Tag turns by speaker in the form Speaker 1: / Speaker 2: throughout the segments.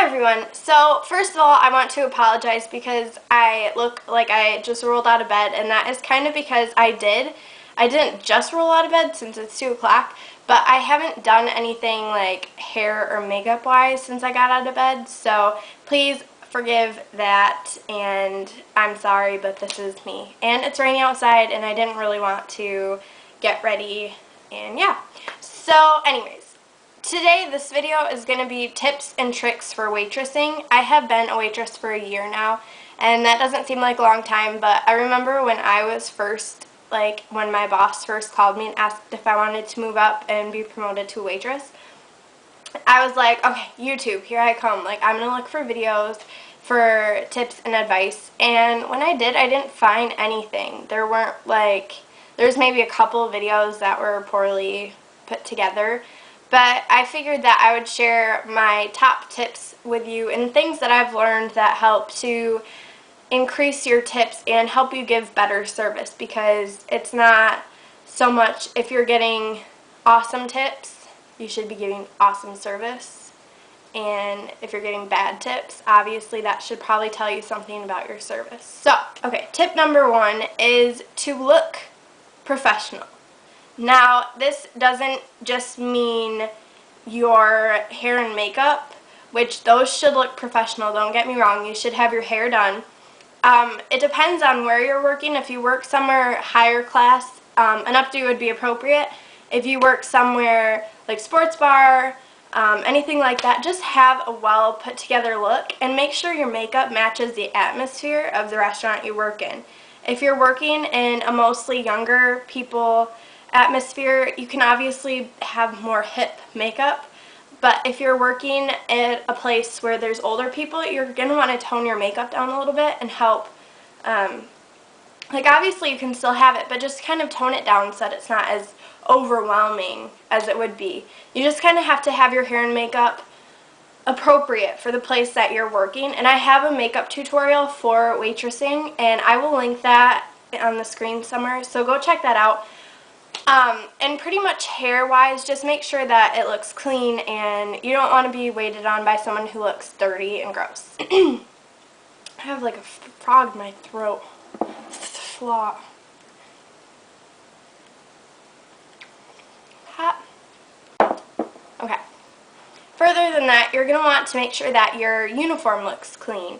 Speaker 1: everyone. So first of all, I want to apologize because I look like I just rolled out of bed, and that is kind of because I didn't just roll out of bed since it's 2 o'clock, but I haven't done anything like hair or makeup wise since I got out of bed, so please forgive that, and I'm sorry, but this is me. And it's raining outside, and I didn't really want to get ready, and yeah. So anyways, today this video is going to be tips and tricks for waitressing. I have been a waitress for a year now, and that doesn't seem like a long time, but I remember when I was first, when my boss first called me and asked if I wanted to move up and be promoted to a waitress. I was like, okay, YouTube, here I come. I'm going to look for videos for tips and advice, and when I did, I didn't find anything. There's maybe a couple of videos that were poorly put together, but I figured that I would share my top tips with you and things that I've learned that help to increase your tips and help you give better service, because it's not so much if you're getting awesome tips, you should be giving awesome service. And if you're getting bad tips, obviously that should probably tell you something about your service. So, okay, tip number 1 is to look professional. Now, this doesn't just mean your hair and makeup, which those should look professional, don't get me wrong. You should have your hair done. It depends on where you're working. If you work somewhere higher class, an updo would be appropriate. If you work somewhere like sports bar, anything like that, just have a well put together look and make sure your makeup matches the atmosphere of the restaurant you work in. If you're working in a mostly younger people atmosphere, you can obviously have more hip makeup, but if you're working at a place where there's older people, you're going to want to tone your makeup down a little bit and help, obviously you can still have it, but just kind of tone it down so that it's not as overwhelming as it would be. You just kind of have to have your hair and makeup appropriate for the place that you're working, and I have a makeup tutorial for waitressing, and I will link that on the screen somewhere, so go check that out. And pretty much hair-wise, just make sure that it looks clean, and you don't want to be waited on by someone who looks dirty and gross. I have like a frog in my throat. Flaw. Hot. Okay. Further than that, you're going to want to make sure that your uniform looks clean.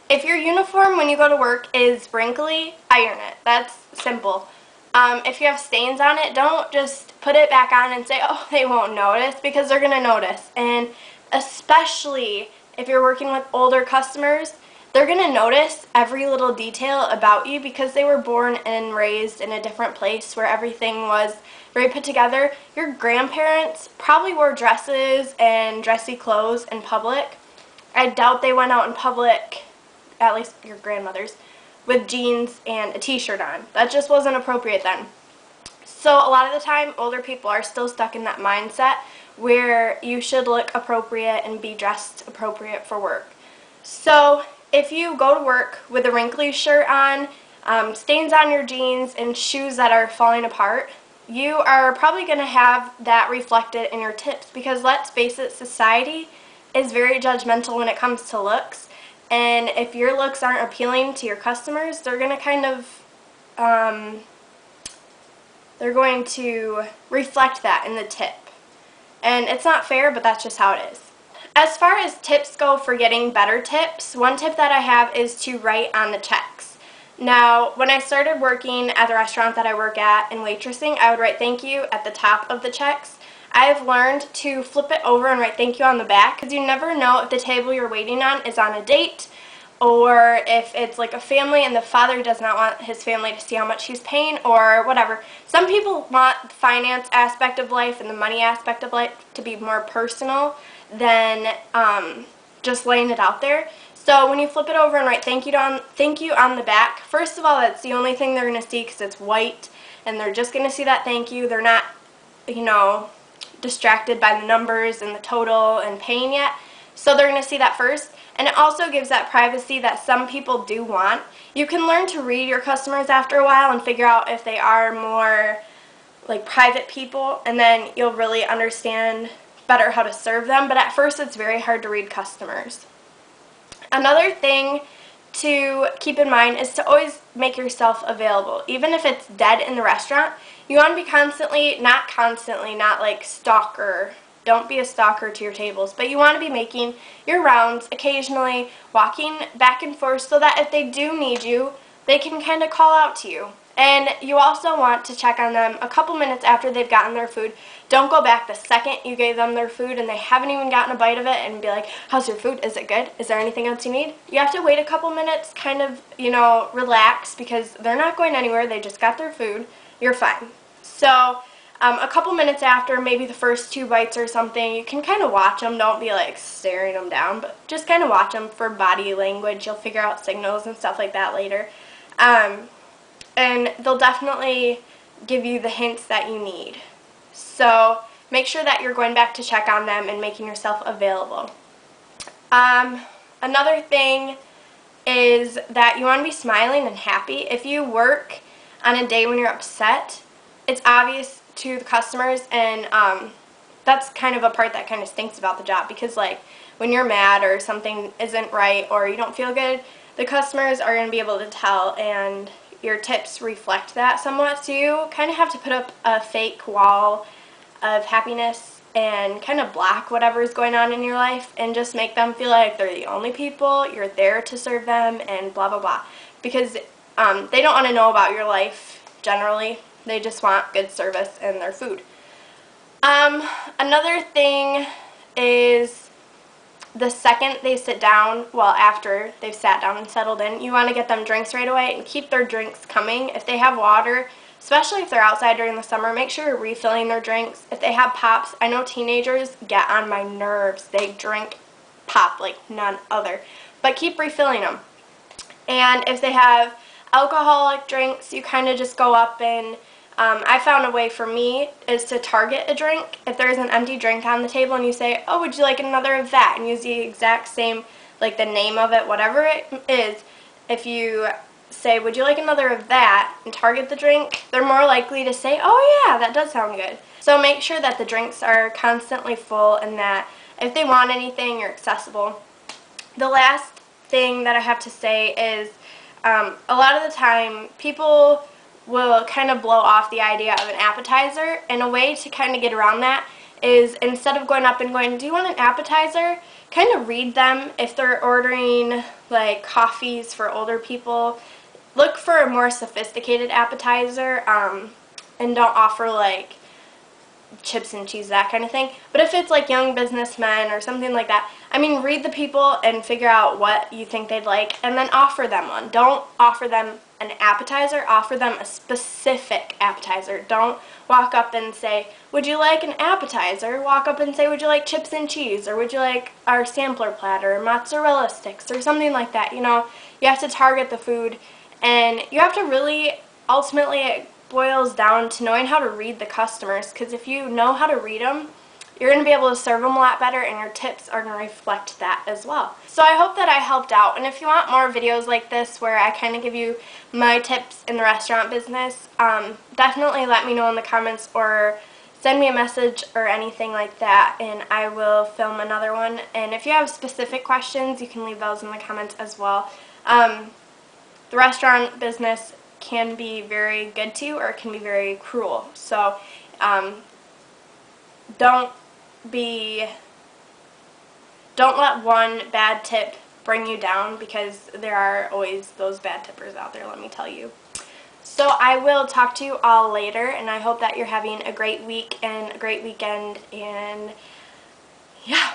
Speaker 1: If your uniform when you go to work is wrinkly, iron it. That's simple. If you have stains on it, don't just put it back on and say, oh, they won't notice, because they're going to notice. And especially if you're working with older customers, they're going to notice every little detail about you because they were born and raised in a different place where everything was very put together. Your grandparents probably wore dresses and dressy clothes in public. I doubt they went out in public, at least your grandmothers, with jeans and a t-shirt on. That just wasn't appropriate then. So a lot of the time, older people are still stuck in that mindset where you should look appropriate and be dressed appropriate for work. So if you go to work with a wrinkly shirt on, stains on your jeans, and shoes that are falling apart, you are probably going to have that reflected in your tips, because let's face it, society is very judgmental when it comes to looks. And if your looks aren't appealing to your customers, they're going to reflect that in the tip. And it's not fair, but that's just how it is. As far as tips go for getting better tips, one tip that I have is to write on the checks. Now, when I started working at the restaurant that I work at in waitressing, I would write thank you at the top of the checks. I have learned to flip it over and write thank you on the back, because you never know if the table you're waiting on is on a date, or if it's like a family and the father does not want his family to see how much he's paying, or whatever. Some people want the finance aspect of life and the money aspect of life to be more personal than just laying it out there. So when you flip it over and write thank you on the back, first of all, that's the only thing they're going to see because it's white, and they're just going to see that thank you. They're not, distracted by the numbers and the total and paying yet. So they're going to see that first. And it also gives that privacy that some people do want. You can learn to read your customers after a while and figure out if they are more like private people, and then you'll really understand better how to serve them. But at first it's very hard to read customers. Another thing to keep in mind is to always make yourself available. Even if it's dead in the restaurant, you want to be constantly, not like stalker. Don't be a stalker to your tables, but you want to be making your rounds occasionally, walking back and forth so that if they do need you, they can kind of call out to you. And you also want to check on them a couple minutes after they've gotten their food. Don't go back the second you gave them their food and they haven't even gotten a bite of it and be like, how's your food? Is it good? Is there anything else you need? You have to wait a couple minutes, kind of, relax, because they're not going anywhere. They just got their food. You're fine. So a couple minutes after, maybe the first 2 bites or something, you can kind of watch them. Don't be like staring them down, but just kind of watch them for body language. You'll figure out signals and stuff like that later. And they'll definitely give you the hints that you need. So make sure that you're going back to check on them and making yourself available. Another thing is that you want to be smiling and happy. If you work on a day when you're upset, it's obvious to the customers, and that's kind of a part that kind of stinks about the job, because like when you're mad or something isn't right or you don't feel good, the customers are going to be able to tell, and your tips reflect that somewhat. So you kind of have to put up a fake wall of happiness and kind of block whatever is going on in your life and just make them feel like they're the only people, you're there to serve them, and blah blah blah, because they don't want to know about your life generally. They just want good service and their food. Another thing is, the second they sit down, well, after they've sat down and settled in, you want to get them drinks right away and keep their drinks coming. If they have water, especially if they're outside during the summer, make sure you're refilling their drinks. If they have pops, I know teenagers get on my nerves. They drink pop like none other, but keep refilling them. And if they have alcoholic drinks, you kind of just go up and I found a way for me is to target a drink. If there's an empty drink on the table and you say, oh, would you like another of that? And use the exact same, like the name of it, whatever it is. If you say, would you like another of that, and target the drink, they're more likely to say, oh yeah, that does sound good. So make sure that the drinks are constantly full and that if they want anything, you're accessible. The last thing that I have to say is a lot of the time people will kind of blow off the idea of an appetizer, and a way to kind of get around that is, instead of going up and going, do you want an appetizer, kind of read them. If they're ordering like coffees for older people, look for a more sophisticated appetizer, and don't offer like chips and cheese, that kind of thing. But if it's like young businessmen or something like that, I mean, read the people and figure out what you think they'd like and then offer them one. Don't offer them an appetizer, offer them a specific appetizer. Don't walk up and say, would you like an appetizer? Walk up and say, would you like chips and cheese, or would you like our sampler platter, mozzarella sticks, or something like that. You have to target the food, and you have to really, ultimately it boils down to knowing how to read the customers, because if you know how to read them, you're going to be able to serve them a lot better, and your tips are going to reflect that as well. So I hope that I helped out, and if you want more videos like this where I kind of give you my tips in the restaurant business, definitely let me know in the comments or send me a message or anything like that, and I will film another one. And if you have specific questions, you can leave those in the comments as well. The restaurant business can be very good to you, or it can be very cruel. So don't let one bad tip bring you down, because there are always those bad tippers out there, let me tell you. So I will talk to you all later, and I hope that you're having a great week and a great weekend, and yeah.